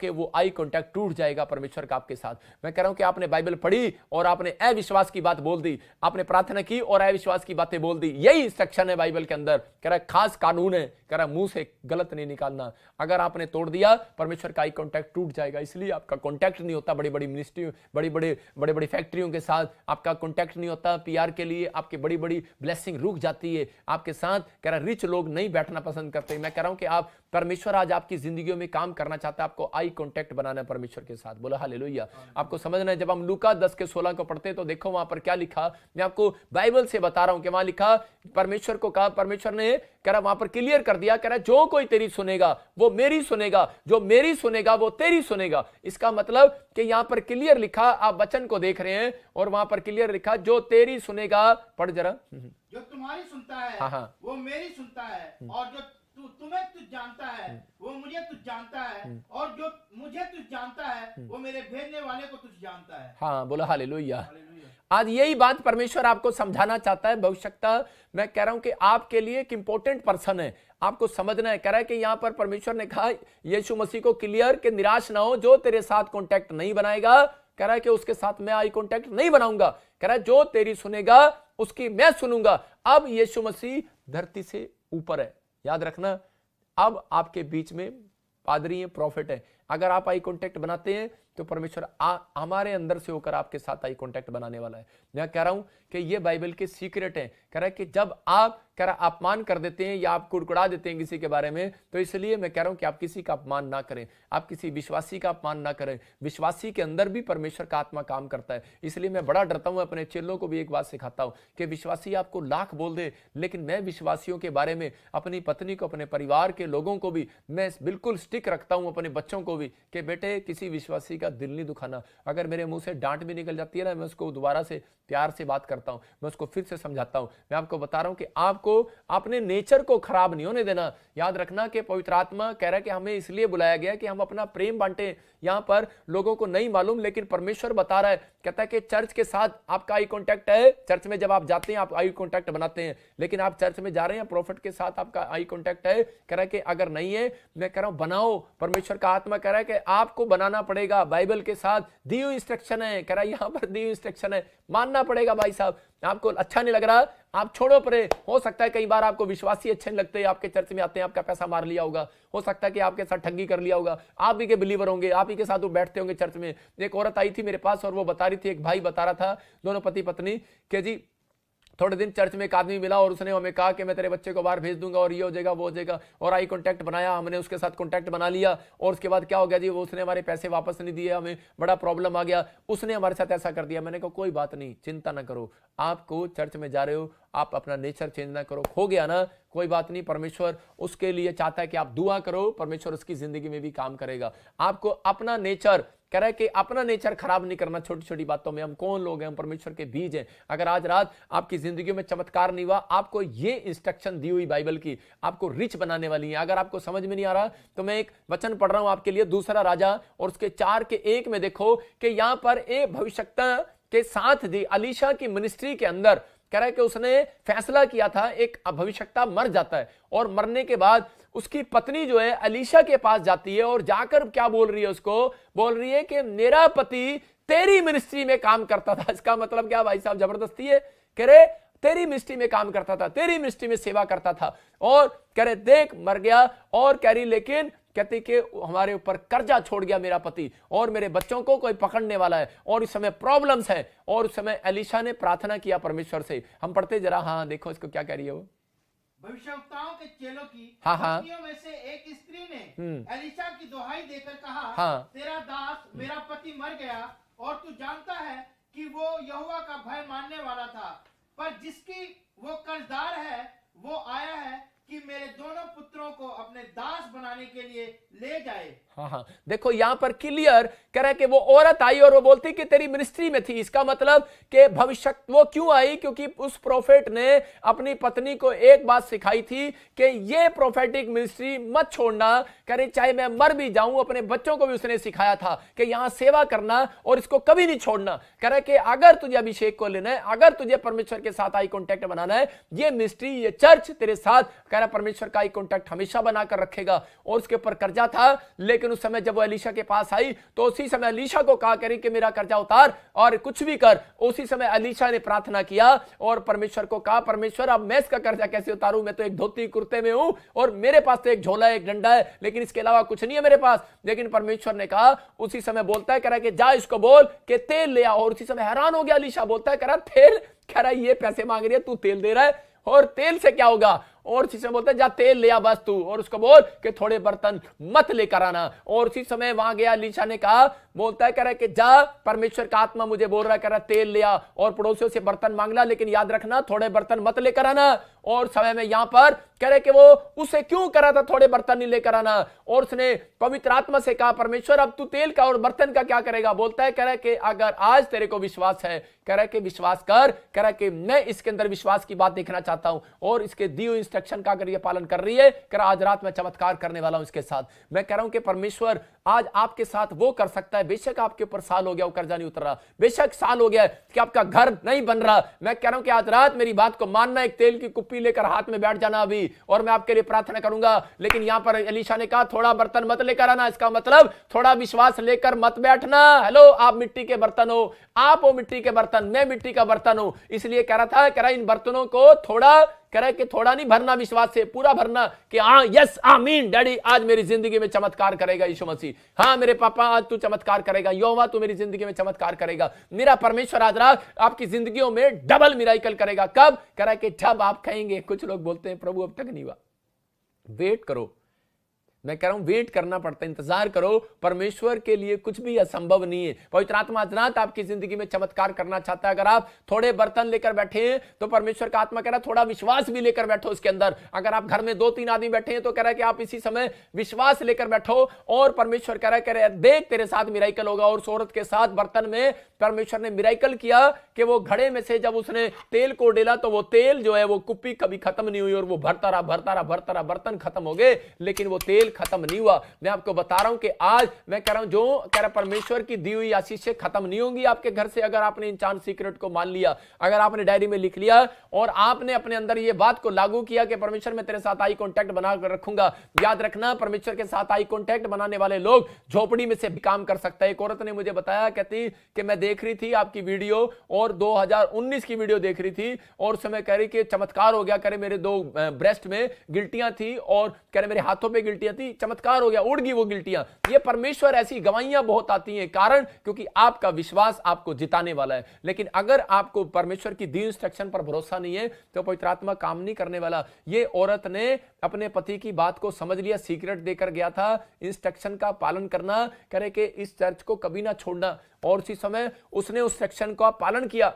कि वो eye contact टूट जाएगा परमेश्वर का आपके साथ। मैं कह रहा हूं कि आपने बाइबल पढ़ी और आपने अविश्वास की बात बोल दी, आपने प्रार्थना की और अविश्वास की बातें बोल दी। यही इंस्ट्रक्शन है बाइबल के अंदर, कह रहा है खास कानून है, कह रहा है मुंह से गलत नहीं निकालना। अगर आपने तोड़ दिया परमेश्वर का आई कांटेक्ट टूट जाएगा। इसलिए आपका कांटेक्ट नहीं होता बड़ी बड़ी मिनिस्ट्री, बड़ी बड़ी फैक्ट्रियों के साथ आपका कांटेक्ट नहीं होता। पीआर के लिए आपकी बड़ी बड़ी ब्लेसिंग रुक जाती है आपके साथ। कह रहा रिच लोग नहीं बैठना पसंद करते। मैं कह रहा हूं कि आप परमेश्वर आज आपकी जिंदगियों में काम करना चाहता है, आपको आई कांटेक्ट बनाना है परमेश्वर के साथ। बोला हालेलुया। आपको समझना है, जब हम लूका 10:16 को पढ़ते तो देखो वहां पर क्या लिखा। मैं आपको बाइबल से बता रहा हूं कि वहां लिखा, परमेश्वर को कहा, परमेश्वर ने कह रहा वहां पर क्लियर कर दिया, कह रहा जो कोई तेरी सुनेगा वो मेरी सुनेगा, जो मेरी सुनेगा वो तेरी सुनेगा। इसका मतलब कि यहां पर क्लियर लिखा, आप वचन को देख रहे हैं और वहां पर क्लियर लिखा जो तेरी सुनेगा। पढ़ जरा। जो तुम्हारी सुनता है हाँ। वो मेरी सुनता है, और जो तुम्हें तुझ जानता है वो मुझे तुझ जानता है, और जो मुझे तुझ जानता है वो मेरे भेजने वाले को तुझ जानता है। हाँ, बोला हालेलुया। आज यही बात परमेश्वर आपको समझाना चाहता है। भविष्यता मैं कह रहा हूं कि आपके लिए एक इंपॉर्टेंट पर्सन है, आपको समझना है। कह रहा है कि यहां पर परमेश्वर ने कहा यीशु मसीह को क्लियर कि निराश ना हो, जो तेरे साथ कांटेक्ट नहीं बनाएगा, कह रहा है कि उसके साथ मैं आई कांटेक्ट नहीं बनाऊंगा। कह रहा है जो तेरी सुनेगा उसकी मैं सुनूंगा। अब यीशु मसीह धरती से ऊपर है, याद रखना। अब आपके बीच में पादरी है, प्रॉफिट है। अगर आप आई कांटेक्ट बनाते हैं तो परमेश्वर हमारे अंदर से होकर आपके साथ आई कांटेक्ट बनाने वाला है। मैं कह रहा हूं कि ये बाइबल के सीक्रेट है। कह रहा है कि जब आप कह रहा अपमान कर देते हैं या आप कुड़कुड़ा देते हैं किसी के बारे में, तो इसलिए मैं कह रहा हूं कि आप किसी का अपमान ना करें, आप किसी विश्वासी का अपमान ना करें। विश्वासी के अंदर भी परमेश्वर का आत्मा काम करता है। इसलिए मैं बड़ा डरता हूं, अपने चेलों को भी एक बात सिखाता हूं कि विश्वासी आपको लाख बोल दे, लेकिन मैं विश्वासियों के बारे में, अपनी पत्नी को, अपने परिवार के लोगों को भी मैं बिल्कुल स्टिक रखता हूं, अपने बच्चों को भी, कि बेटे किसी विश्वासी का दिल नहीं दुखाना। अगर मेरे मुंह से डांट भी निकल जाती है ना, मैं उसको दोबारा से प्यार से बात करता हूं, मैं उसको फिर से समझाता हूं। मैं आपको बता रहा हूं कि आपको अपने नेचर को खराब नहीं होने देना। याद रखना कि पवित्र आत्मा कह रहा है कि हमें इसलिए बुलाया गया कि हम अपना प्रेम बांटे। यहां पर लोगों को नहीं मालूम, लेकिन परमेश्वर बता रहा है, कहता है कि चर्च के साथ आपका आई कांटेक्ट है। चर्च में जब आप जाते हैं आप आई कांटेक्ट बनाते हैं, लेकिन आप चर्च में जा रहे हैं, प्रॉफिट के साथ आपका आई कांटेक्ट है। कह रहा है कि अगर नहीं है, मैं कह रहा हूं बनाओ। परमेश्वर का आत्मा कह रहा है कि आपको बनाना पड़ेगा। बाइबल के साथ दी हुई इंस्ट्रक्शन है। कह रहा है यहां पर दी हुई इंस्ट्रक्शन है, मानना पड़ेगा। भाई साहब आपको अच्छा नहीं लग रहा, आप छोड़ो परे। हो सकता है कई बार आपको विश्वासी अच्छे नहीं लगते, आपके चर्च में आते हैं, आपका पैसा मार लिया होगा, हो सकता है कि आपके साथ ठगी कर लिया होगा, आप ही के बिलीवर होंगे, आप ही के साथ वो बैठते होंगे चर्च में। एक औरत आई थी मेरे पास और वो बता रही थी, एक भाई बता रहा था, दोनों पति पत्नी, कि जी थोड़े दिन चर्च में एक आदमी मिला और उसने हमें कहा कि मैं तेरे बच्चे को बाहर भेज दूंगा और ये हो जाएगा वो हो जाएगा, और आई कांटेक्ट बनाया, हमने उसके साथ कांटेक्ट बना लिया, और उसके बाद क्या हो गया जी, वो उसने हमारे पैसे वापस नहीं दिए, हमें बड़ा प्रॉब्लम आ गया, उसने हमारे साथ ऐसा कर दिया। मैंने कहा कोई बात नहीं, चिंता ना करो, आपको चर्च में जा रहे हो, आप अपना नेचर चेंज ना करो, खो गया ना कोई बात नहीं, परमेश्वर उसके लिए चाहता है कि आप दुआ करो, परमेश्वर उसकी जिंदगी में भी काम करेगा। आपको अपना नेचर, कह रहा है कि अपना नेचर खराब नहीं करना छोटी छोटी बातों में। हम कौन लोग हैं, हम परमेश्वर के बीज हैं। अगर आज रात आपकी जिंदगी में चमत्कार नहीं हुआ, आपको ये इंस्ट्रक्शन दी हुई बाइबल की आपको रिच बनाने वाली है। अगर आपको समझ में नहीं आ रहा तो मैं एक वचन पढ़ रहा हूं आपके लिए, दूसरा राजा और उसके 4:1 में देखो कि यहां पर एक भविष्यवक्ता के साथ दी अलीशा की मिनिस्ट्री के अंदर, कह रहा है कि उसने फैसला किया था, एक भविष्यवक्ता मर जाता है और मरने के बाद उसकी पत्नी जो है अलीशा के पास जाती है और जाकर क्या बोल रही है, उसको बोल रही है कि मेरा पति तेरी मिनिस्ट्री में काम करता था। इसका मतलब क्या भाई साहब, जबरदस्ती है। कह रहे तेरी मिनिस्ट्री में काम करता था, तेरी मिनिस्ट्री में सेवा करता था, और कह रहे देख मर गया। और कह रही लेकिन कहती कि हमारे ऊपर कर्जा छोड़ गया मेरा पति, और मेरे बच्चों को कोई पकड़ने वाला है, और इस समय प्रॉब्लम्स है। और उस समय एलिशा ने प्रार्थना किया परमेश्वर से। हम पढ़ते जरा, हाँ देखो इसको क्या कह रही है वो। भविष्यवक्ताओं के चेलों की पत्नियों में से एक स्त्री ने एलिशा की दुहाई देकर कहा, तेरा दास मेरा पति मर गया, और तू जानता है कि वो यहोवा का भय मानने वाला था, पर जिसकी वो कर्जदार है वो आया है कि मेरे दोनों पुत्रों को अपने दास बनाने के लिए ले जाए। हाँ, देखो यहां पर क्लियर कह रहा है कि वो औरत आई और वो बोलती कि तेरी मिनिस्ट्री में थी। इसका मतलब कि भविष्य वो क्यों आई, क्योंकि उस प्रोफेट ने अपनी पत्नी को एक बात सिखाई थी कि ये प्रोफेटिक मिनिस्ट्री मत छोड़ना। कह रही चाहे मैं मर भी जाऊं, अपने बच्चों को भी उसने सिखाया था कि यहां सेवा करना और इसको कभी नहीं छोड़ना। कह रहा है कि अगर तुझे अभिषेक को लेना है, अगर तुझे परमेश्वर के साथ आई कॉन्टैक्ट बनाना है, ये मिनिस्ट्री, ये चर्च तेरे साथ, कह रहा परमेश्वर का आई कॉन्टैक्ट हमेशा बनाकर रखेगा। और उसके ऊपर कर्जा था, लेकिन लेकिन उस समय जब वो एलीशा के पास आई तो उसी समय एलीशा को कहा करी कि मेरा कर्जा उतार और कुछ भी कर। उसी समय एलीशा ने प्रार्थना किया और परमेश्वर को कहा, परमेश्वर अब मैं इसका कर्जा कैसे उतारूं, मैं तो एक धोती कुर्ते में हूं और मेरे पास तो एक झोला है, एक डंडा है, लेकिन इसके अलावा कुछ नहीं है मेरे पास। लेकिन परमेश्वर ने कहा, उसी समय बोलता है कह रहा कि जा इसको बोल कि तेल ले आ। और उसी समय हैरान हो गया एलीशा, बोलता है कह रहा तेल, कह रहा ये पैसे मांग रही है, तू तेल दे रहा है और तेल से क्या होगा। और उसी समय बोलता है जा तेल ले आ बस तू, और उसको बोल कि थोड़े बर्तन मत लेकर आना। और उसी समय वहां गया, एलीशा ने कहा, बोलता है कह रहा कि जा, परमेश्वर का आत्मा मुझे बोल रहा है, कह रहा तेल ले आ और पड़ोसियों से बर्तन मांगना, लेकिन याद रखना थोड़े बर्तन मत लेकर आना। और समय में यहां पर कह रहे कि वो उसे क्यों करा था थोड़े बर्तन नहीं लेकर आना, और उसने पवित्र आत्मा से कहा, परमेश्वर अब तू तेल का और बर्तन का क्या करेगा। बोलता है कह रहा कि अगर आज तेरे को विश्वास है, कह रहा कि विश्वास कर, कह रहा कि मैं इसके अंदर विश्वास की बात देखना चाहता हूं और इसके दिए हुए इंस्ट्रक्शन का अगर ये पालन कर रही है, कह रहा आज रात मैं चमत्कार करने वाला हूं इसके साथ। मैं कह रहा हूं कि परमेश्वर आज आपके साथ वो कर सकता है। बेशक आपके ऊपर साल हो गया वो कर्जा नहीं उतर रहा, बेशक साल हो गया कि आपका घर नहीं बन रहा, मैं कह रहा हूं कि आज रात मेरी बात को मानना, एक तेल की कुप्पी लेकर हाथ में बैठ जाना अभी और मैं आपके लिए प्रार्थना करूंगा। लेकिन यहां पर एलीशा ने कहा थोड़ा बर्तन मत लेकर आना, इसका मतलब थोड़ा विश्वास लेकर मत बैठना। हेलो, आप मिट्टी के बर्तन हो, आप हो मिट्टी के बर्तन, मैं मिट्टी का बर्तन हूं। इसलिए कह रहा था, कह रहा इन बर्तनों को थोड़ा, कह रहा है कि थोड़ा नहीं भरना, विश्वास से पूरा भरना कि हाँ यस आमीन डैडी आज मेरी जिंदगी में चमत्कार करेगा यीशु मसीह, हाँ मेरे पापा आज तू चमत्कार करेगा, यहोवा तू मेरी जिंदगी में चमत्कार करेगा, मेरा परमेश्वर आज रात आपकी जिंदगियों में डबल मिराकल करेगा। कब? कह रहा है कि जब आप कहेंगे। कुछ लोग बोलते हैं प्रभु अब तक नहीं हुआ, वेट करो। मैं कह रहा हूं वेट करना पड़ता है, इंतजार करो, परमेश्वर के लिए कुछ भी असंभव नहीं है। पवित्र आत्मा आज रात आपकी जिंदगी में चमत्कार करना चाहता है। अगर आप थोड़े बर्तन लेकर बैठे हैं तो परमेश्वर का आत्मा कह रहा है थोड़ा विश्वास भी लेकर बैठो इसके अंदर। अगर आप घर में 2-3 आदमी बैठे हैं तो कह रहा है कि आप इसी समय विश्वास लेकर बैठो और परमेश्वर कह रहा है देख तेरे साथ मिराकल होगा। और उस औरत के साथ बर्तन में परमेश्वर ने मिराकल किया कि वो घड़े में से जब उसने तेल को डेला तो वो तेल जो है वो कुप्पी कभी खत्म नहीं हुई और वो भरता रहा भरता रहा भरता रहा, बर्तन खत्म हो गए लेकिन वो तेल खत्म नहीं हुआ। मैं आपको बता रहा हूं कि आज मैं कह रहा हूं जो कह रहा परमेश्वर की दी हुई आशीषें खत्म नहीं होंगी आपके घर से। अगर आपने इन चांद सीक्रेट को मान लिया, अगर आपने डायरी में लिख लिया और आपने अपने अंदर ये बात को लागू किया कि परमेश्वर मैं तेरे साथ आई कांटेक्ट बना कर रखूंगा। याद रखना, परमेश्वर के साथ आई कांटेक्ट बनाने वाले लोग झोपड़ी में से भी काम कर सकता है। एक औरत ने मुझे बताया, कहती कि मैं देख रही थी आपकी वीडियो और 2019 की वीडियो देख रही थी और समय कह रही कि चमत्कार हो गया, करे मेरे 2 ब्रेस्ट में गिल्टियां थी और कह रहे मेरे हाथों पे गिल्टियां थी, चमत्कार हो गया, उड़ गई वो गिल्टियां। ये परमेश्वर ऐसी गवाहियां बहुत आती हैं, कारण क्योंकि आपका विश्वास आपको जिताने वाला है। लेकिन अगर आपको परमेश्वर की दी इंस्ट्रक्शन पर भरोसा नहीं है तो पवित्र आत्मा काम नहीं करने वाला। ये औरत ने अपने पति की बात को समझ लिया, सीक्रेट देकर गया था, इंस्ट्रक्शन का पालन करना, करे कि इस चर्च को कभी ना छोड़ना। और उसी समय उसने उस सेक्शन का पालन किया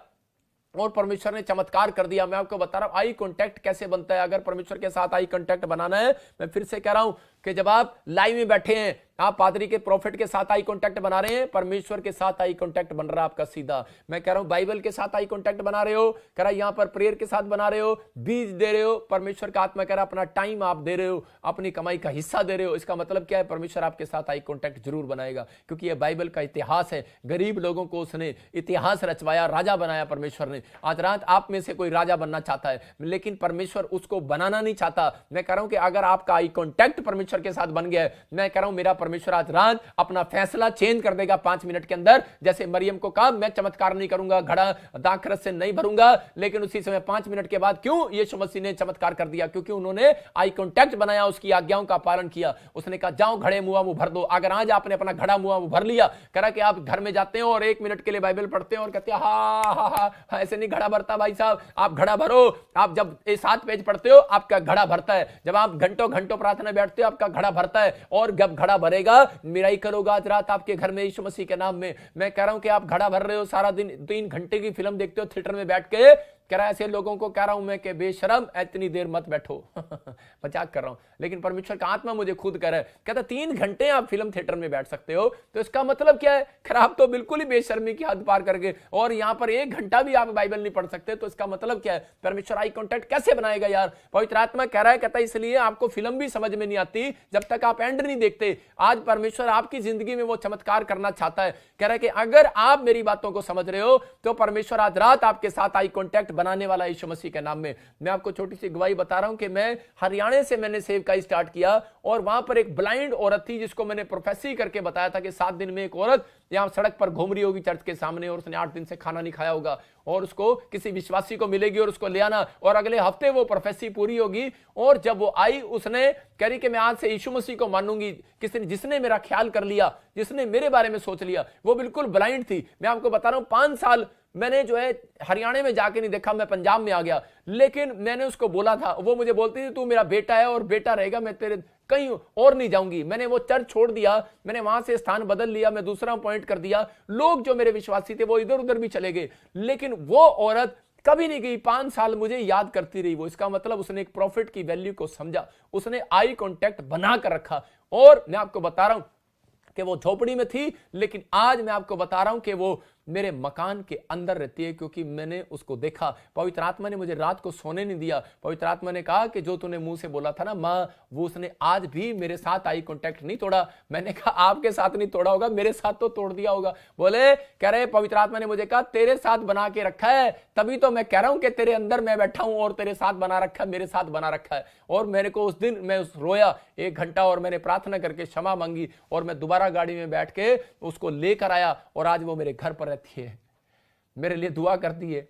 और परमेश्वर ने चमत्कार कर दिया। मैं आपको बता रहा हूं आई कांटेक्ट कैसे बनता है। अगर परमेश्वर के साथ आई कांटेक्ट बनाना है, मैं फिर से कह रहा हूं कि जब आप लाइव में बैठे हैं, आप पादरी के प्रॉफिट के साथ आई कांटेक्ट बना रहे हैं, परमेश्वर के साथ आई कांटेक्ट बन रहा है आपका सीधा। मैं कह रहा हूं बाइबल के साथ आई कांटेक्ट बना रहे हो, कह रहा यहां पर प्रेयर के साथ बना रहे हो, बीज दे रहे हो, परमेश्वर का आत्मा कह रहा अपना टाइम आप दे रहे हो, अपनी कमाई का हिस्सा दे रहे हो। इसका मतलब क्या है? परमेश्वर आपके साथ आई कांटेक्ट जरूर बनाएगा, क्योंकि यह बाइबल का इतिहास है। गरीब लोगों को उसने इतिहास रचवाया, राजा बनाया परमेश्वर ने। आज रात आप में से कोई राजा बनना चाहता है, लेकिन परमेश्वर उसको बनाना नहीं चाहता। मैं कह रहा हूं कि अगर आपका आई कांटेक्ट परमेश्वर के साथ बन गया है, मैं कह रहा हूं मेरा परमेश्वर आज रात अपना फैसला चेंज कर देगा 5 मिनट के अंदर। जैसे मरियम को कहा मैं चमत्कार नहीं करूंगा, घड़ा दाखरस से नहीं भरूंगा, लेकिन उसी समय 5 मिनट के बाद क्यों यीशु मसीह ने चमत्कार कर दिया? क्योंकि उन्होंने आई कांटेक्ट बनाया, उसकी आज्ञाओं का पालन किया। उसने कहा जाओ घड़े मुआ मुंह भर दो। अगर आज आपने अपना घड़ा मुआ मुंह भर लिया, करा कि आप घर में जाते हो और 1 मिनट के लिए बाइबल पढ़ते हो और कहते हैं हा ऐसे नहीं घड़ा भरता भाई साहब, आप घड़ा भरो। आप जब 7 पेज पढ़ते हो आपका घड़ा भरता है, जब आप घंटों घंटों प्रार्थना बैठते हो आपका घड़ा भरता है। और जब घड़ा भरेगा मिराकल होगा आज रात आपके घर में यीशु मसीह के नाम में। मैं कह रहा हूं कि आप घड़ा भर रहे हो, सारा दिन 3 घंटे की फिल्म देखते हो थिएटर में बैठ के, कह रहा है ऐसे लोगों को कह रहा हूं मैं कि बेशरम इतनी देर मत बैठो। मजाक कर रहा हूं, लेकिन परमेश्वर का आत्मा मुझे खुद कह रहा है, कहता 3 घंटे आप फिल्म थिएटर में बैठ सकते हो, तो इसका मतलब क्या है? खराब तो बिल्कुल ही बेशर्मी की हद पार करके, और यहां पर 1 घंटा भी आप बाइबल नहीं पढ़ सकते, तो इसका मतलब क्या है? परमेश्वर आई कांटेक्ट कैसे बनाएगा यार? पवित्र आत्मा कह रहा है, कहता इसलिए आपको फिल्म भी समझ में नहीं आती जब तक आप एंड नहीं देखते। आज परमेश्वर आपकी जिंदगी में वो चमत्कार करना चाहता है। कह रहा है कि अगर आप मेरी बातों को समझ रहे हो तो परमेश्वर आज रात आपके साथ आई कांटेक्ट बनाने वाला यीशु मसीह के नाम में। मैं आपको छोटी सी गवाही बता रहा हूं कि मैं हरियाणा से मैंने सेवकाई स्टार्ट किया और वहां पर एक ब्लाइंड औरत थी जिसको मैंने प्रोफेसी करके बताया था कि 7 दिन में एक औरत यहां सड़क पर घूम रही होगी चर्च के सामने और उसने 8 दिन से खाना नहीं खाया होगा और उसको किसी विश्वासी को मिलेगी और उसको ले आना और अगले हफ्ते वो प्रोफेसी पूरी होगी। और जब वो आई उसने कह रही कि मैं आज से यीशु मसीह को मानूंगी। जिसने मेरा ख्याल कर लिया, जिसने मेरे बारे में सोच लिया, वो बिल्कुल ब्लाइंड थी। मैं आपको बता रहा हूं 5 साल मैंने जो है हरियाणा में जाके नहीं देखा, मैं पंजाब में आ गया, लेकिन मैंने उसको बोला था, वो मुझे बोलती थी तू मेरा बेटा है और बेटा रहेगा, मैं तेरे कहीं और नहीं जाऊंगी। मैंने वो चर्च छोड़ दिया, मैंने वहां से स्थान बदल लिया, मैं दूसरा अपॉइंट कर दिया। लोग जो मेरे विश्वासी थे वो इधर उधर भी चले गए, लेकिन वो औरत कभी नहीं गई। 5 साल मुझे याद करती रही वो। इसका मतलब उसने एक प्रॉफिट की वैल्यू को समझा, उसने आई कांटेक्ट बना कर रखा। और मैं आपको बता रहा हूं कि वो झोपड़ी में थी, लेकिन आज मैं आपको बता रहा हूं कि वो मेरे मकान के अंदर रहती है, क्योंकि मैंने उसको देखा। पवित्र आत्मा ने मुझे रात को सोने नहीं दिया। पवित्र आत्मा ने कहा कि जो तूने मुंह से बोला था ना माँ, वो उसने आज भी मेरे साथ आई कांटेक्ट नहीं तोड़ा। मैंने कहा आपके साथ नहीं तोड़ा होगा, मेरे साथ तो तोड़ दिया होगा। बोले कह रहे पवित्र आत्मा ने मुझे कहा तेरे साथ बना के रखा है, तभी तो मैं कह रहा हूं कि तेरे अंदर मैं बैठा हूं और तेरे साथ बना रखा है, मेरे साथ बना रखा है। और मेरे को उस दिन मैं रोया 1 घंटा और मैंने प्रार्थना करके क्षमा मांगी और मैं दोबारा गाड़ी में बैठ के उसको लेकर आया और आज वो मेरे घर पर रहती है, मेरे लिए दुआ करती है।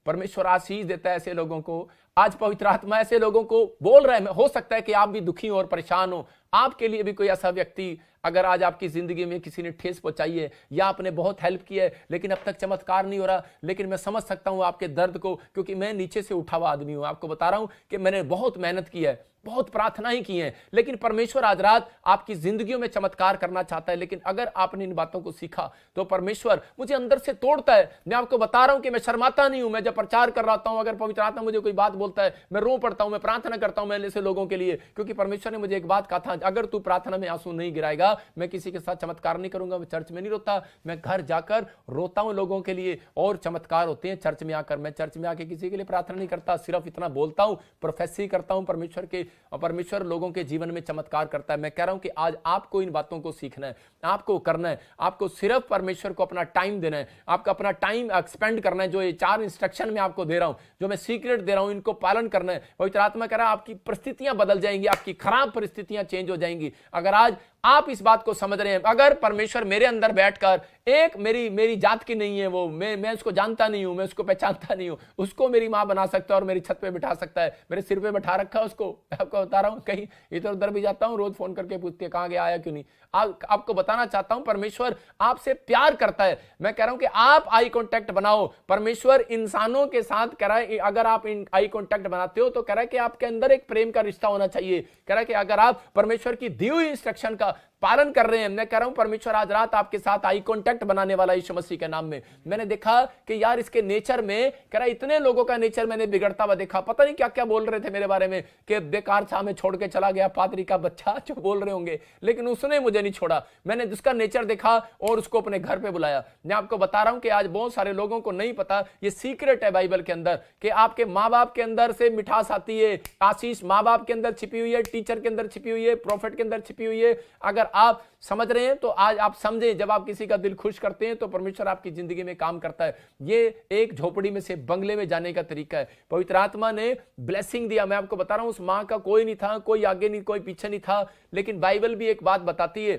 परमेश्वर आशीष देता है ऐसे लोगों को। आज पवित्र आत्मा ऐसे लोगों को बोल रहा है। हो सकता है कि आप भी दुखी हो और परेशान हो, आपके लिए भी कोई ऐसा व्यक्ति, अगर आज आपकी जिंदगी में किसी ने ठेस पहुंचाई है या आपने बहुत हेल्प की है लेकिन अब तक चमत्कार नहीं हो रहा, लेकिन मैं समझ सकता हूं आपके दर्द को, क्योंकि मैं नीचे से उठा हुआ आदमी हूं। आपको बता रहा हूं कि मैंने बहुत मेहनत की है, बहुत प्रार्थनाएं की हैं, लेकिन परमेश्वर आज रात आपकी जिंदगियों में चमत्कार करना चाहता है। लेकिन अगर आपने इन बातों को सीखा तो परमेश्वर मुझे अंदर से तोड़ता है। मैं आपको बता रहा हूं कि मैं शर्माता नहीं हूं। मैं जब प्रचार कर रहा हूं, अगर पवित्र आत्मा मुझे कोई बात बोलता है, मैं रो पड़ता हूं, मैं प्रार्थना करता हूं मैं ऐसे लोगों के लिए, क्योंकि परमेश्वर ने मुझे एक बात कहा था, अगर तू प्रार्थना में आंसू नहीं गिराएगा मैं किसी के साथ चमत्कार नहीं करूंगा। मैं चर्च में नहीं रोता, मैं घर जाकर रोता हूं लोगों के लिए और चमत्कार होते हैं चर्च में आकर। मैं चर्च में आके किसी के लिए प्रार्थना नहीं करता, सिर्फ इतना बोलता हूं, प्रोफेसी करता हूं परमेश्वर लोगों के जीवन में चमत्कार करता है। मैं कह रहा हूं कि आज आपको इन बातों को सीखना है, आपको करना है, आपको सिर्फ परमेश्वर को अपना टाइम देना है, आपका अपना टाइम एक्सपेंड करना है। जो ये 4 इंस्ट्रक्शन मैं आपको दे रहा हूं, जो मैं सीक्रेट दे रहा हूं, इनको पालन करना है। पवित्र आत्मा कह रहा है आपकी परिस्थितियां बदल जाएंगी, आपकी खराब परिस्थितियां चेंज हो जाएंगी अगर आज आप इस बात को समझ रहे हैं। अगर परमेश्वर मेरे अंदर बैठकर, एक मेरी जात की नहीं है वो, मैं उसको जानता नहीं हूं, मैं उसको पहचानता नहीं हूं, उसको मेरी मां बना सकता है और मेरी छत पे बिठा सकता है, मेरे सिर पे बैठा रखा है उसको। आपको बता रहा हूं, कहीं इधर उधर भी जाता हूं, रोज फोन करके पूछती है कहां गया, आया क्यों नहीं। आपको बताना चाहता हूं परमेश्वर आपसे प्यार करता है। मैं कह रहा हूं कि आप आई कांटेक्ट बनाओ। परमेश्वर इंसानों के साथ कह रहा है, अगर आप आई कांटेक्ट बनाते हो तो कह रहा है कि आपके अंदर एक प्रेम का रिश्ता होना चाहिए। कह रहा है कि अगर आप परमेश्वर की दी हुई इंस्ट्रक्शन का पालन कर रहे हैं, मैं कह रहा हूं परमेश्वर आज रात आपके साथ आई कांटेक्ट बनाने वाला यीशु मसीह के नाम में। मैंने देखा कि यार इसके नेचर में, कह रहा इतने लोगों का नेचर मैंने बिगड़ता हुआ देखा, पता नहीं क्या क्या बोल रहे थे मेरे बारे में कि बेकार था, में छोड़ के चला गया, पादरी का बच्चा, जो बोल रहे होंगे, लेकिन उसने मुझे नहीं छोड़ा। मैंने जिसका नेचर देखा और उसको अपने घर पे बुलाया। मैं आपको बता रहा हूं कि आज बहुत सारे लोगों को नहीं पता, ये सीक्रेट है बाइबल के अंदर, कि आपके माँ बाप के अंदर से मिठास आती है, आशीष माँ बाप के अंदर छिपी हुई है, टीचर के अंदर छिपी हुई है, प्रॉफिट के अंदर छिपी हुई है। अगर आप समझ रहे हैं तो आज आप समझें, जब आप किसी का दिल खुश करते हैं तो परमेश्वर आपकी जिंदगी में काम करता है। ये एक झोपड़ी में से बंगले में जाने का तरीका है। पवित्र आत्मा ने ब्लेसिंग दिया। मैं आपको बता रहा हूं उस मां का कोई नहीं था, कोई आगे नहीं, कोई पीछे नहीं था, लेकिन बाइबल भी एक बात बताती है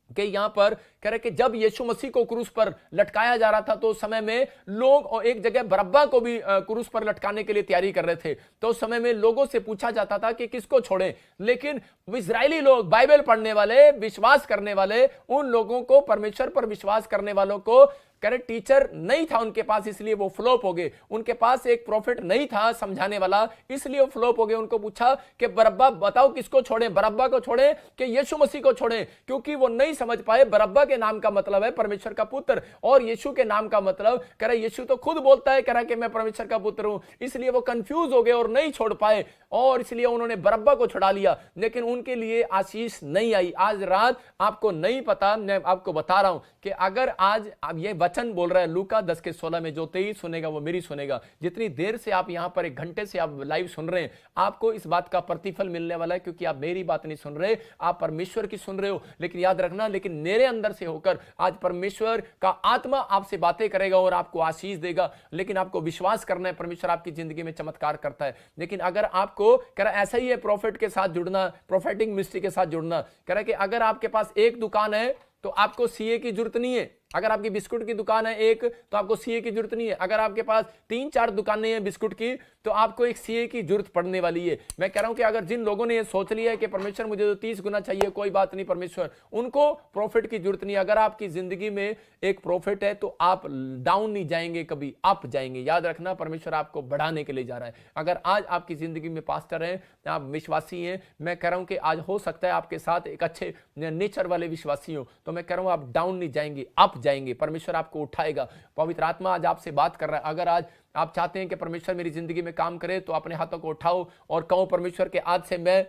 कि यहां पर कह रहे कि जब यीशु मसीह को क्रूस पर लटकाया जा रहा था तो उस समय में लोग, और एक जगह बरअब्बा को भी क्रूस पर लटकाने के लिए तैयारी कर रहे थे, तो उस समय में लोगों से पूछा जाता था कि किसको छोड़ें, लेकिन इजरायली लोग, बाइबल पढ़ने वाले, विश्वास करने वाले, उन लोगों को, परमेश्वर पर विश्वास करने वालों को, कह रहे टीचर नहीं था उनके पास, इसलिए वो फ्लॉप हो गए। उनके पास एक प्रॉफिट नहीं था समझाने वाला, इसलिए वो फ्लॉप हो गए। उनको पूछा कि बरअब्बा बताओ किसको छोड़ें, बरअब्बा को छोड़ें कि यीशु मसीह को छोड़ें, क्योंकि वो नहीं समझ पाए बरअब्बा के नाम का मतलब है परमेश्वर का पुत्र, और यीशु के नाम का मतलब, कह रहे यीशु तो खुद बोलता है, कह रहा है कि मैं परमेश्वर का पुत्र हूं, इसलिए वो कंफ्यूज हो गए और नहीं छोड़ पाए, और इसलिए उन्होंने बरअब्बा को छुड़ा लिया, लेकिन उनके लिए आशीष नहीं आई। आज रात आपको नहीं पता, मैं आपको बता रहा हूं कि अगर आज ये वचन बोल रहा है लूका 10:16 में, जो तेरी सुनेगा वो मेरी सुनेगा। जितनी देर से आप यहां पर 1 घंटे से आप लाइव सुन रहे हैं, आपको इस बात का प्रतिफल मिलने वाला है, क्योंकि आप मेरी बात नहीं सुन रहे, आप परमेश्वर की सुन रहे हो। लेकिन याद रखना, लेकिन मेरे अंदर से होकर आज परमेश्वर का आत्मा आपसे बातें करेगा और आपको आशीष देगा। लेकिन आपको विश्वास करना है, परमेश्वर आपकी जिंदगी में चमत्कार करता है। लेकिन अगर आपको कह रहा ऐसा ही है प्रॉफिट के साथ जुड़ना, प्रोफेटिक मिनिस्ट्री के साथ जुड़ना, कह रहा है कि अगर आपके पास एक दुकान है तो आपको सीए की जरूरत नहीं है। अगर आपकी बिस्कुट की दुकान है एक, तो आपको सीए की जरूरत नहीं है। अगर आपके पास 3-4 दुकानें हैं बिस्कुट की, तो आपको एक सीए की जरूरत पड़ने वाली है। मैं कह रहा हूं कि अगर जिन लोगों ने ये सोच लिया है कि परमेश्वर मुझे तो 30 गुना चाहिए, कोई बात नहीं परमेश्वर, उनको प्रॉफिट की जरूरत नहीं। अगर आपकी जिंदगी में एक प्रॉफिट है तो आप डाउन नहीं जाएंगे, कभी अप जाएंगे। याद रखना, परमेश्वर आपको बढ़ाने के लिए जा रहा है। अगर आज आपकी जिंदगी में पास्टर हैं, आप विश्वासी हैं, मैं कह रहा हूं कि आज हो सकता है आपके साथ एक अच्छे नेचर वाले विश्वासी हो, तो मैं कह रहा हूं आप डाउन नहीं जाएंगे, अप जाएंगे। परमेश्वर आपको उठाएगा। पवित्र आत्मा आज आपसे बात कर रहा है। अगर आज आप चाहते हैं कि परमेश्वर मेरी जिंदगी में काम करे, तो अपने हाथों को उठाओ और कहो परमेश्वर के आज से मैं,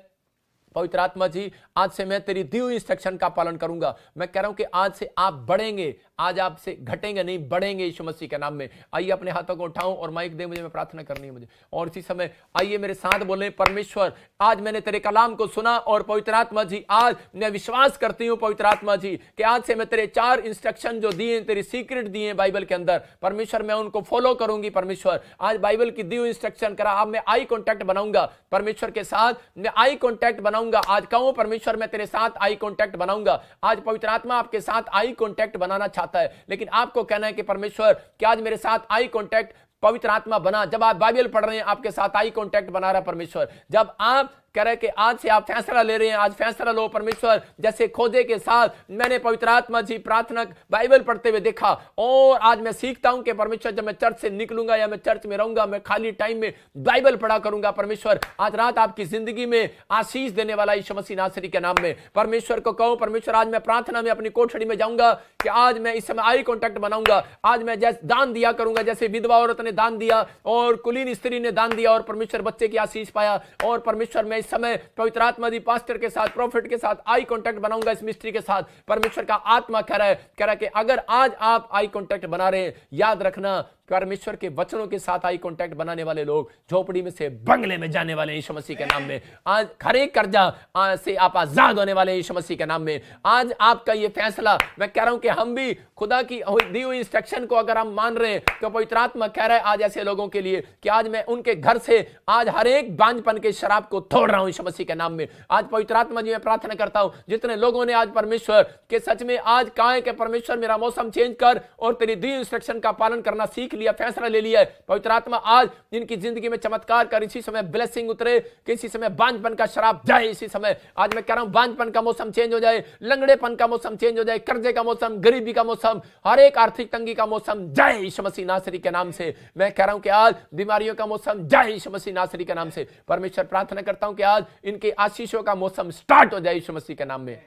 पवित्र आत्मा जी, आज से मैं तेरी दी हुई इंस्ट्रक्शन का पालन करूंगा। मैं कह रहा हूं कि आज से आप बढ़ेंगे, आज आपसे घटेंगे नहीं, बढ़ेंगे यीशु मसीह के नाम में। आइए अपने हाथों को उठाऊं और माइक दे मुझे, मैं प्रार्थना करनी है मुझे। और इसी समय आइए मेरे साथ बोलें, परमेश्वर आज मैंने तेरे कलाम को सुना और पवित्र आत्मा जी आज मैं विश्वास करती हूं पवित्र आत्मा जी कि आज से मैं तेरे 4 इंस्ट्रक्शन जो दिए, तेरी सीक्रेट दिए बाइबल के अंदर, परमेश्वर मैं उनको फॉलो करूंगी। परमेश्वर आज बाइबल की दी हुई इंस्ट्रक्शन करा, अब मैं आई कॉन्टैक्ट बनाऊंगा परमेश्वर के साथ, मैं आई कॉन्टैक्ट बनाऊंगा। आज कहूं परमेश्वर मैं तेरे साथ आई कॉन्टैक्ट बनाऊंगा। आज पवित्र आत्मा आपके साथ आई कॉन्टैक्ट बनाना चाहता है, लेकिन आपको कहना है कि परमेश्वर क्या आज मेरे साथ आई कॉन्टैक्ट पवित्र आत्मा बना। जब आप बाइबल पढ़ रहे हैं, आपके साथ आई कॉन्टैक्ट बना रहा है परमेश्वर। जब आप कह रहे कि आज से आप फैसला ले रहे हैं, आज फैसला लो परमेश्वर। जैसे खोजे के साथ मैंने पवित्र आत्मा जी प्रार्थना बाइबल पढ़ते हुए देखा, और आज मैं सीखता हूं कि परमेश्वर जब मैं चर्च से निकलूंगा या मैं चर्च में रहूंगा, मैं खाली टाइम में बाइबल पढ़ा करूंगा। परमेश्वर आज रात आपकी जिंदगी में आशीष देने वाला यीशु मसीह नासरी के नाम में परमेश्वर को कहो, परमेश्वर आज मैं प्रार्थना में अपनी कोठड़ी में जाऊंगा कि आज मैं इस समय आई कॉन्टैक्ट बनाऊंगा। आज मैं जैसे दान दिया करूंगा, जैसे विधवा औरत ने दान दिया और कुलीन स्त्री ने दान दिया और परमेश्वर बच्चे की आशीष पाया। और परमेश्वर मैं समय पवित्र आत्मा दी पास्टर के साथ, प्रॉफिट के साथ आई कांटेक्ट बनाऊंगा इस मिस्ट्री के साथ। परमेश्वर का आत्मा कह रहा है कि अगर आज आप आई कांटेक्ट बना रहे हैं, याद रखना परमेश्वर के वचनों के साथ आई कांटेक्ट बनाने वाले लोग झोपड़ी में से बंगले में जाने वाले यीशु मसीह के नाम में। आज हर एक कर्जा से आप आजाद होने वाले यीशु मसीह के नाम में। आज आपका ये फैसला, मैं कह रहा हूं कि हम भी खुदा की दी हुई इंस्ट्रक्शन को अगर हम मान रहे हैं, तो पवित्र आत्मा कह रहा है आज ऐसे लोगों के लिए कि आज मैं उनके घर से आज हर एक बांझपन के शराब को तोड़ रहा हूं यीशु मसीह के नाम में। आज पवित्र आत्मा जी मैं प्रार्थना करता हूं, जितने लोगों ने आज परमेश्वर के सच में आज कहा है कि परमेश्वर मेरा मौसम चेंज कर और तेरी दी इंस्ट्रक्शन का पालन करना सीख लिया, फैसला ले लिया है, पवित्र आत्मा आज इनकी जिंदगी में चमत्कार कर, इसी समय ब्लेसिंग उतरे, किसी समय बांझपन का शराब जाए। इसी समय आज मैं कह रहा हूं बांझपन का मौसम चेंज हो जाए, लंगड़ेपन का मौसम चेंज हो जाए, कर्जे का मौसम, गरीबी का मौसम, हर एक आर्थिक तंगी का मौसम जाए यीशु मसीह नासरी के नाम से। मैं कह रहा हूं कि आज बीमारियों का मौसम जाए यीशु मसीह नासरी के नाम से। परमेश्वर प्रार्थना करता हूं कि आज इनके आशीषों का मौसम स्टार्ट हो जाए यीशु मसीह के नाम में।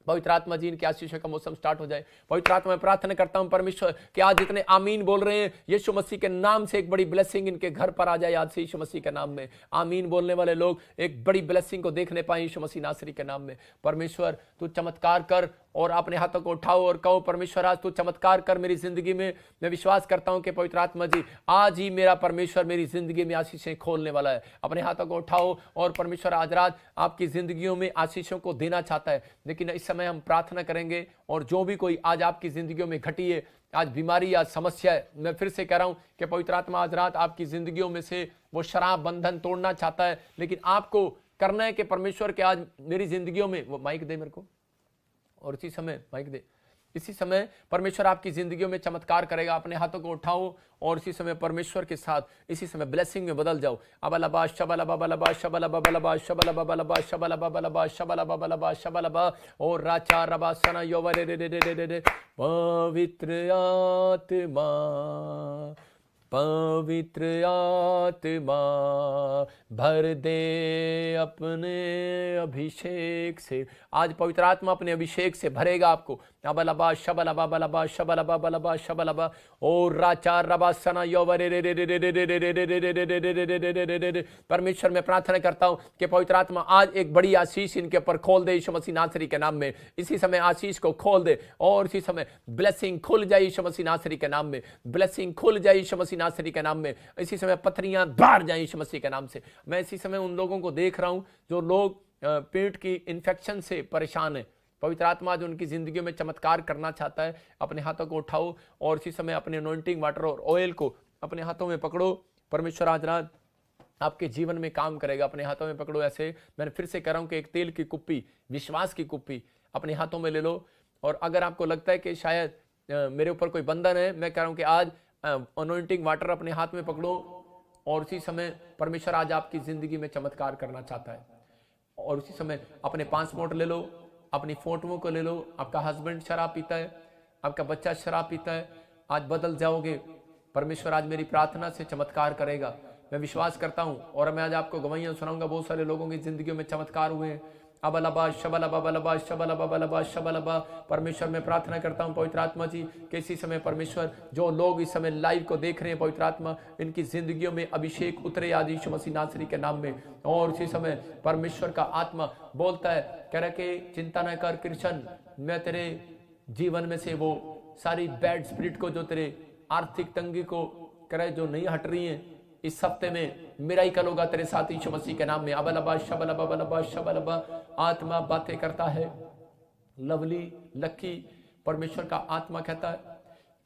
पवित्र आत्मा जी इनके आशीषों का मौसम स्टार्ट हो जाए। पवित्र आत्मा में प्रार्थना करता हूं परमेश्वर कि आज जितने आमीन बोल रहे हैं यीशु मसीह के नाम से एक बड़ी ब्लेसिंग इनके घर पर आ जाए आज से यीशु मसीह के नाम में। आमीन बोलने वाले लोग एक बड़ी ब्लेसिंग को देखने पाए यीशु मसीह नासरी के नाम में। परमेश्वर तू चमत्कार कर और अपने हाथों को उठाओ और कहो परमेश्वर आज तू चमत्कार कर मेरी जिंदगी में। मैं विश्वास करता हूं कि पवित्र आत्मा जी आज ही मेरा परमेश्वर मेरी जिंदगी में आशीषें खोलने वाला है। अपने हाथों को उठाओ और परमेश्वर आज रात आपकी जिंदगियों में आशीषों को देना चाहता है। लेकिन इस समय हम प्रार्थना करेंगे और जो भी कोई आज आपकी जिंदगियों में घटी है, आज बीमारी, आज समस्या है, मैं फिर से कह रहा हूं कि पवित्र आत्मा आज रात आपकी जिंदगियों में से वो शराब बंधन तोड़ना चाहता है। लेकिन आपको करना है कि परमेश्वर के आज मेरी जिंदगियों में, वो माइक दे मेरे को, और इसी समय माइक दे, इसी समय परमेश्वर आपकी जिंदगियों में चमत्कार करेगा। अपने हाथों को उठाओ और इसी समय परमेश्वर के साथ इसी समय ब्लेसिंग में बदल जाओ। अबलबा शबलबा बलबा शबलबा बलबा शबलबा बलबा शबलबा बलबा शबलबा बलबा शबलबा और राचा रबा सना योवरे रे रे रे रे रे। पवित्र आत्मा, पवित्र आत्मा भर दे अपने अभिषेक से। आज पवित्र आत्मा अपने अभिषेक से भरेगा आपको। अबलबा शबलबा बलबा शबलबा बलबा शबलबा और राचा रबा सना योवरे रे रे रे रे रे रे रे रे रे रे रे। परमेश्वर मैं प्रार्थना करता हूं कि पवित्र आत्मा आज एक बड़ी आशीष इनके ऊपर खोल दे यीशु मसीह नासरी के नाम में। इसी समय आशीष को खोल दे और इसी समय ब्लेसिंग खुल जाए यीशु मसीह नासरी के नाम में। ब्लेसिंग खुल जाए यीशु मसीह नासरी के नाम में। इसी समय पथरियां बाहर जाए यीशु मसीह के नाम से। मैं इसी समय उन लोगों को देख रहा हूं जो लोग पेट की इन्फेक्शन से परेशान है। पवित्र आत्मा जो उनकी जिंदगी में चमत्कार करना चाहता है, अपने हाथों को उठाओ और इसी समय अपने अनॉइंटिंग वाटर और ऑयल को अपने हाथों में पकड़ो। परमेश्वर आज रात आपके जीवन में काम करेगा। अपने हाथों में पकड़ो। ऐसे मैंने फिर से कह रहा हूं कि एक तेल की कुप्पी, विश्वास की कुप्पी अपने हाथों में ले लो। और अगर आपको लगता है कि शायद मेरे ऊपर कोई बंधन है, मैं कह रहा हूं कि आज अनॉइंटिंग वाटर अपने हाथ में पकड़ो और उसी समय परमेश्वर आज आपकी जिंदगी में चमत्कार करना चाहता है। और उसी समय अपने पासपोर्ट ले लो, अपनी फोटोओं को ले लो। आपका हस्बैंड शराब पीता है, आपका बच्चा शराब पीता है, आज बदल जाओगे। परमेश्वर आज मेरी प्रार्थना से चमत्कार करेगा, मैं विश्वास करता हूं। और मैं आज आपको गवाहियां सुनाऊंगा, बहुत सारे लोगों की जिंदगी में चमत्कार हुए हैं। अबलबा शबलबा बलबा शबलबा बलबा शबलबा। परमेश्वर मैं प्रार्थना करता हूं पवित्र आत्मा जी कि इसी समय परमेश्वर जो लोग इस समय लाइव को देख रहे हैं, पवित्र आत्मा इनकी जिंदगियों में अभिषेक उतरे आज यीशु मसीह नासरी के नाम में। और इसी समय परमेश्वर का आत्मा बोलता है, कह रहा कि चिंता न कर कृष्ण, मैं तेरे जीवन में से वो सारी बैड स्पिरिट को, जो तेरे आर्थिक तंगी को कह रहे जो नहीं हट रही है, इस हफ्ते में मेरा ही कल होगा तेरे साथ यीशु मसीह के नाम में। अबलबा शबलबा बलबा शबलबा। आत्मा बातें करता है। लवली लक्की, परमेश्वर का आत्मा कहता है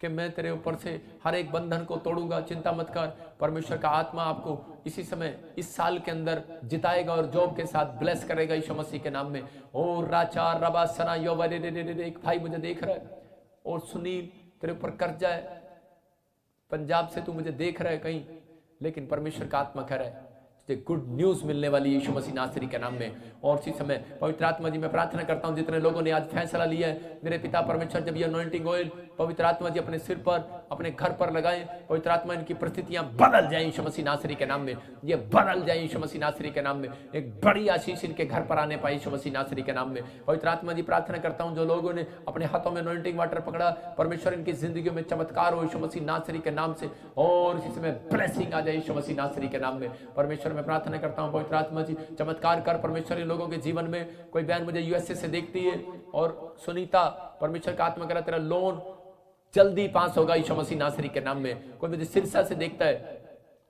कि मैं तेरे ऊपर से हर एक बंधन को तोड़ूंगा, चिंता मत कर। परमेश्वर का आत्मा आपको इसी समय इस साल के अंदर जिताएगा और जॉब के साथ ब्लेस करेगा यीशु मसीह के नाम में। और राचा रबा सना योवरे रे रे रे। एक भाई मुझे देख रहा है और सुनील तेरे ऊपर कर्जा है, पंजाब से तू मुझे देख रहा है कहीं, लेकिन परमेश्वर का आत्मा कह रहा है तुझे गुड न्यूज मिलने वाली यीशु मसीह नासरी के नाम में। और इसी समय पवित्र आत्मा जी मैं प्रार्थना करता हूं जितने लोगों ने आज फैसला लिया है, मेरे पिता परमेश्वर जब ये अनॉइंटिंग ऑयल पवित्र आत्मा जी अपने सिर पर, अपने घर पर लगाए, पवित्र आत्मा इनकी परिस्थितियां बदल जाए यीशु मसीह नासरी के नाम में। ये बदल जाए यीशु मसीह नासरी के नाम में। एक बड़ी आशीष इनके घर पर आने पाई यीशु मसीह नासरी के नाम में। पवित्र आत्मा जी प्रार्थना करता हूं जो लोगों ने अपने हाथों में अनॉइंटिंग वाटर पकड़ा, परमेश्वर इनकी जिंदगी में चमत्कार हो यीशु मसीह नासरी के नाम से। और इसी समय ब्लेसिंग आ जाए यीशु मसीह नासरी के नाम में। परमेश्वर मैं प्रार्थना करता हूं पवित्र आत्मा जी चमत्कार कर परमेश्वर इन लोगों के जीवन में। कोई बहन मुझे यूएसए से देखती है और सुनीता, परमेश्वर का आत्मा कह रहा तेरा लोन जल्दी पास होगा यीशु मसीह नासरी के नाम में। कोई मुझे सिरसा से देखता है,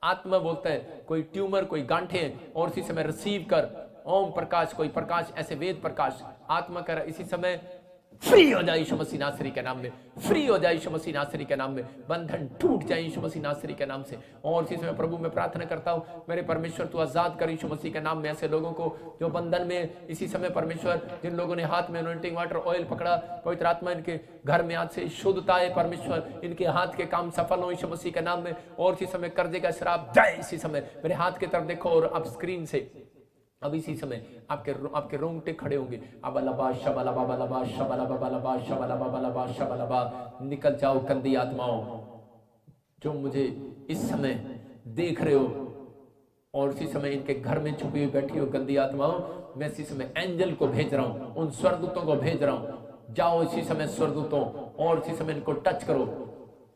आत्मा बोलता है कोई ट्यूमर, कोई गांठे, और इसी समय रिसीव कर ओम प्रकाश, कोई प्रकाश ऐसे वेद प्रकाश। आत्मा कह रहा इसी समय फ्री हो जाए यीशु मसीह नासरी के नाम में। फ्री हो जाए यीशु मसीह नासरी के नाम में। बंधन टूट जाए यीशु मसीह नासरी के नाम से। और इसी समय प्रभु मैं प्रार्थना करता हूं मेरे परमेश्वर तू आजाद कर यीशु मसीह के नाम में ऐसे लोगों को जो बंधन में इसी समय परमेश्वर, जिन लोगों ने हाथ में अनॉइंटिंग वाटर ऑयल पकड़ा, पवित्र आत्मा इनके घर में आज से शुद्धता है परमेश्वर, इनके हाथ के काम सफल हो यीशु मसीह के नाम में। और इसी समय कर्जे का श्राप जाए इसी समय। मेरे हाथ की तरफ देखो और अब स्क्रीन से अब इसी समय आपके रोंगटे खड़े होंगे। अबलबा शबलबा बलबा शबलबा बलबा शबलबा बलबा शबलबा। निकल जाओ गंदी आत्माओं जो मुझे इस समय देख रहे हो और इसी समय इनके घर में छुपी हुई बैठी हो गंदी आत्माओं, मैं इसी समय एंजल को भेज रहा हूं, उन स्वर्गदूतों को भेज रहा हूं। जाओ इसी समय स्वर्गदूतों और इसी समय इनको टच करो।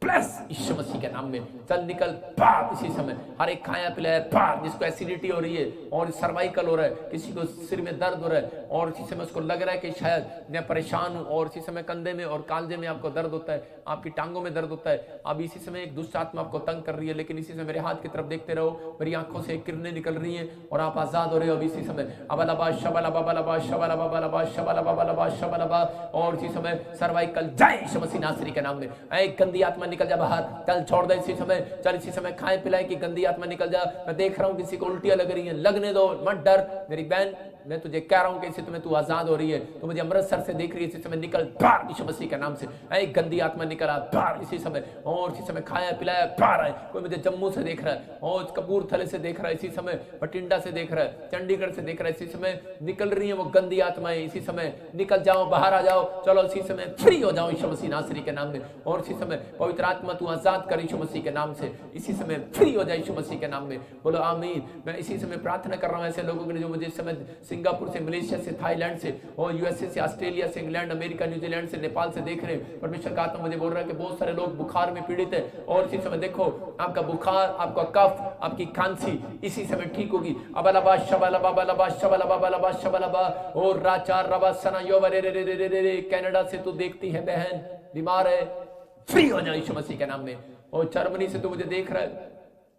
प्लस यीशु मसीह के नाम में चल निकल बाहर इसी समय। हर एक खाया पिलाया बाहर, जिसको एसिडिटी हो रही है और सर्वाइकल हो रहा है, किसी को सिर में दर्द हो रहा है और इसी समय उसको लग रहा है कि शायद मैं परेशान हूं, और इसी समय कंधे में और कालजे में आपको दर्द होता है, आपकी टांगों में दर्द होता है। अब इसी समय एक दुष्ट आत्मा आपको तंग कर रही है, लेकिन इसी समय मेरे हाथ की तरफ देखते रहो, मेरी आंखों से किरणें निकल रही हैं और आप आजाद हो रहे हो। अब इसी समय अबलबा शबलबा बलबा शबलबा बलबा शबलबा बलबा शबलबा। और इसी समय सर्वाइकल जाए यीशु मसीह नासरी के नाम में। ऐ गंदी आत्मा निकल जा बाहर, चल छोड़ दे इसी समय। चल इसी समय खाए पिलाए की गंदी आत्मा निकल जा। मैं देख रहा हूं किसी को उल्टियां लग रही हैं, लगने दो, मत डर मेरी बहन, मैं तुझे कह रहा हूं कि इसी तुम्हें तू आजाद हो रही है। तू मुझे अमृतसर से देख रही है, इसी समय निकल बाहर यीशु मसीह के नाम से। ऐ गंदी आत्मा निकल आ बाहर इसी समय। और इसी समय खाया पिलाया बाहर आए। कोई मुझे जम्मू से देख रहा है और कपूरथले से देख रहा है, इसी समय बठिंडा से देख रहा है, चंडीगढ़ से देख रहा है, इसी समय निकल रही है वो गंदी आत्माएं। इसी समय निकल जाओ, बाहर आ जाओ, चलो इसी समय फ्री हो जाओ यीशु मसीह नासरी के नाम में। और इसी समय पवित्र आत्मा तू आजाद कर यीशु मसीह के नाम से। इसी समय फ्री हो जाए यीशु मसीह के नाम में। बोलो आमीन। मैं इसी समय प्रार्थना कर रहा हूं ऐसे लोगों के लिए जो मुझे इस समय सिंगापुर से, मलेशिया से, थाईलैंड से और यूएसए से, ऑस्ट्रेलिया से, इंग्लैंड, अमेरिका, न्यूजीलैंड से, नेपाल से देख रहे हैं। परमेश्वर का आत्मा मुझे बोल रहा है कि बहुत सारे लोग बुखार में पीड़ित है और इसी समय देखो आपका बुखार, आपका कफ, आपकी खांसी इसी समय ठीक होगी। अबलबा शबलबा बलबा शबलबा बलबा शबलबा और राचार रबा सना योवरे रे रे रे रे रे। कनाडा से तू देखती है बहन बीमार है, फ्री हो जाए यीशु मसीह के नाम में। और जर्मनी से तू मुझे देख रहा है,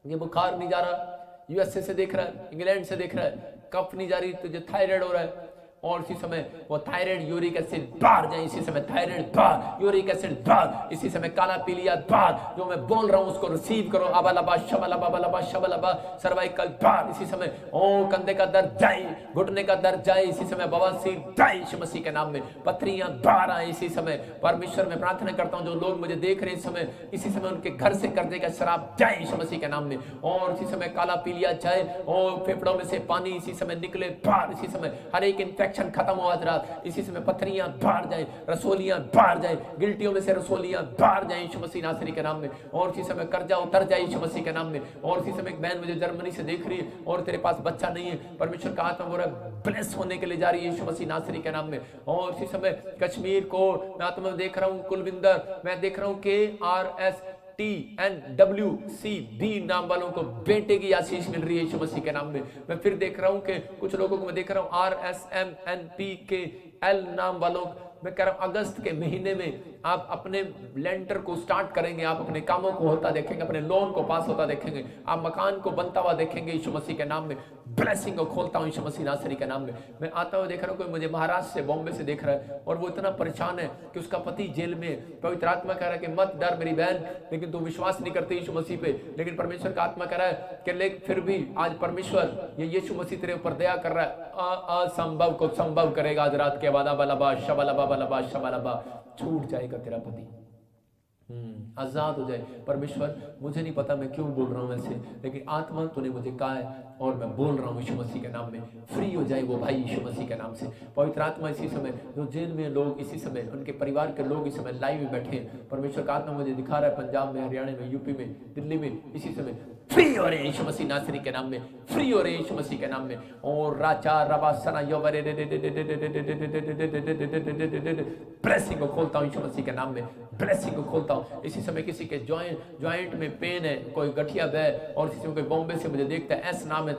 ये बुखार नहीं जा रहा, यूएसए से देख रहा है, इंग्लैंड से देख रहा है, कफ नहीं जा रही, तुझे थायराइड हो रहा है और इसी समय वो थायराइड यूरिक एसिड बाहर जाए, इसी समय थायराइड बाहर, यूरिक एसिड बाहर, इसी समय काला पीलिया बाहर। जो मैं बोल रहा हूं उसको रिसीव करो। अबलबा शबलबा बलबा शबलबा। सर्वाइकल बाहर, इसी समय ओ कंधे का दर्द जाए, घुटने का दर्द जाए, इसी समय बवासीर जाए यीशु मसीह के नाम में। पथरियां बाहर आए इसी समय। परमेश्वर में प्रार्थना करता हूं जो लोग मुझे देख रहे हैं इस समय, इसी समय उनके घर से कर्जे का शराब जाए यीशु मसीह के नाम में। और इसी समय काला पीलिया जाए और फेफड़ों में से पानी इसी समय निकले बाहर, इसी समय हर एक इन्फेक्शन खत्म हो आज रात। इसी समय पथरियां बाहर जाए, रसोलियां बाहर जाए, गिल्टियों में से रसोलियां बाहर जाए यीशु मसीह नासरी के नाम में। और इसी समय कर्जा उतर जाए यीशु मसीह के नाम में। और इसी समय एक बहन मुझे जर्मनी से देख रही है और तेरे पास बच्चा नहीं है, परमेश्वर का आत्मा बोल रहा है ब्लेस होने के लिए जा रही है यीशु मसीह नासरी के नाम में। और इसी समय कश्मीर को मैं आत्मा में देख रहा हूँ, कुलविंदर मैं देख रहा हूँ, KRSTNWCB नाम वालों को बेटे की आशीष मिल रही है यीशु मसीह के नाम में। मैं फिर देख रहा हूं कि कुछ लोगों को मैं देख रहा हूं RSMNPKL नाम वालों, मैं कह रहा हूं अगस्त के महीने में आप अपने लेंटर को स्टार्ट करेंगे, आप अपने कामों को होता देखेंगे, अपने लोन को पास होता देखेंगे, आप मकान को बनता हुआ देखेंगे यीशु मसीह के नाम में। ब्लेसिंग को खोलता हूं यीशु मसीह नासरी के नाम में। मैं आता हुआ देख रहा हूं कोई मुझे महाराष्ट्र से, बॉम्बे से देख रहा है और वो इतना परेशान है कि उसका पति जेल में। पवित्र आत्मा कह रहा है कि मत डर मेरी बहन, लेकिन तू विश्वास नहीं करती यीशु मसीह पे, लेकिन परमेश्वर का आत्मा कह रहा है कि लेकिन फिर भी आज परमेश्वर ये यीशु मसीह तेरे ऊपर दया कर रहा है, असंभव को संभव करेगा आज रात के बाद। बलबा शबलबा बलबा शबलबा, छूट जाएगा तेरा पति, आजाद हो जाए। परमेश्वर मुझे नहीं पता मैं क्यों बोल रहा हूं ऐसे, लेकिन आत्मा तूने मुझे कहा है और मैं बोल रहा हूं यीशु मसीह के नाम में। फ्री हो जाए वो भाई यीशु मसीह के नाम से। पवित्र आत्मा इसी समय जो जेल में लोग, इसी समय उनके परिवार के लोग इस समय लाइव में बैठे हैं, परमेश्वर का आत्मा मुझे दिखा रहा है पंजाब में, हरियाणा में, यूपी में, दिल्ली में, इसी समय फ्री हो रहे हैं यीशु मसीह नासरी के नाम में, फ्री हो रहे हैं यीशु मसीह के नाम में। और राचा रबासना योवरे ब्लेसिंग को खोलता हूं यीशु मसीह के नाम में, ब्लेसिंग को खोलता हूं। इसी समय किसी के जॉइंट में पेन है, कोई गठिया है और इसी समय कोई बॉम्बे से मुझे देखता है, एस नाम है